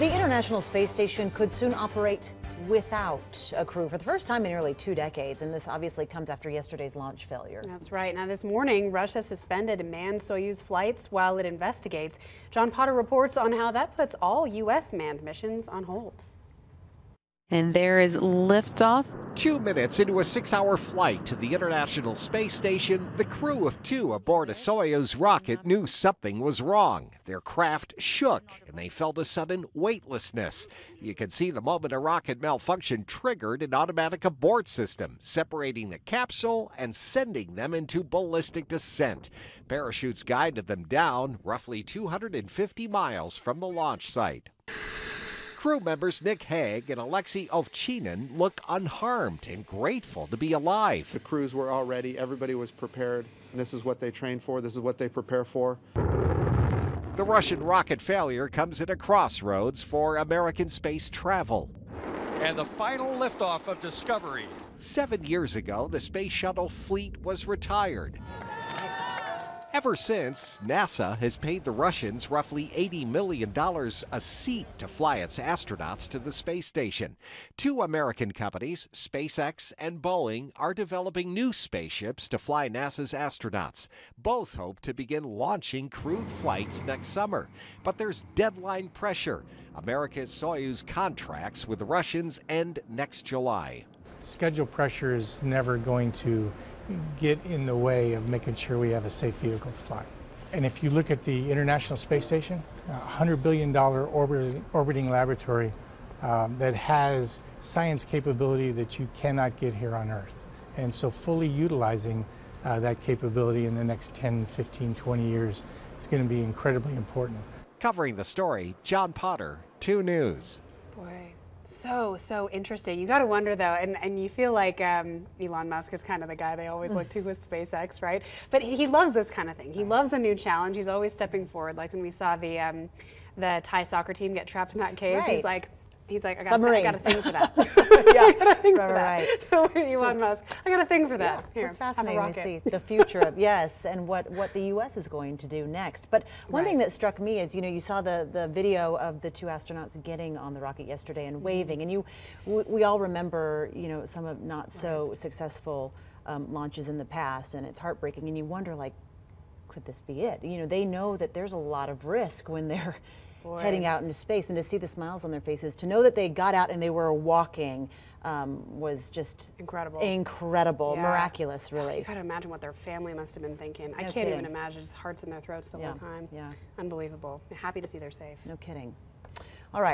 The International Space Station could soon operate without a crew for the first time in nearly 2 decades, and this obviously comes after yesterday's launch failure. That's right. Now this morning, Russia suspended manned Soyuz flights while it investigates. John Potter reports on how that puts all U.S. manned missions on hold. And there is liftoff. 2 minutes into a 6-hour flight to the International Space Station, the crew of 2 aboard a Soyuz rocket knew something was wrong. Their craft shook, and they felt a sudden weightlessness. You could see the moment a rocket malfunction triggered an automatic abort system, separating the capsule and sending them into ballistic descent. Parachutes guided them down roughly 250 miles from the launch site. Crew members Nick Hague and Alexei Ovchinin look unharmed and grateful to be alive. The crews were all ready. Everybody was prepared. This is what they train for. This is what they prepare for. The Russian rocket failure comes at a crossroads for American space travel. And the final liftoff of Discovery. 7 years ago, the space shuttle fleet was retired. Ever since, NASA has paid the Russians roughly $80 million a seat to fly its astronauts to the space station. 2 American companies, SpaceX and Boeing, are developing new spaceships to fly NASA's astronauts. Both hope to begin launching crewed flights next summer. But there's deadline pressure. America's Soyuz contracts with the Russians end next July. Schedule pressure is never going to get in the way of making sure we have a safe vehicle to fly. And if you look at the International Space Station, a $100 billion orbiting laboratory that has science capability that you cannot get here on Earth. And so fully utilizing that capability in the next 10, 15, 20 years is going to be incredibly important. Covering the story, John Potter, 2 News. Boy, so interesting. You got to wonder though, and you feel like Elon Musk is kind of the guy they always look to with SpaceX, right? But he loves this kind of thing. He loves a new challenge. He's always stepping forward. Like when we saw the Thai soccer team get trapped in that cave, Right. He's like, I got a thing for that. Yeah, I got a thing for that. right. So Elon Musk, I got a thing for that. Yeah, Here, it's have a fascinating to rocket. see the future of, yes, and what the U.S. is going to do next. But one thing that struck me is, you saw the video of the 2 astronauts getting on the rocket yesterday and waving, and we all remember, some of not so successful launches in the past, and it's heartbreaking, and you wonder, like, could this be it? They know that there's a lot of risk when they're heading out into space, and to see the smiles on their faces, to know that they got out and they were walking was just incredible, yeah. Miraculous, really. You gotta imagine what their family must have been thinking. I No can't kidding. even imagine, just hearts in their throats the whole time. Yeah. Unbelievable. Happy to see they're safe. No kidding. All right.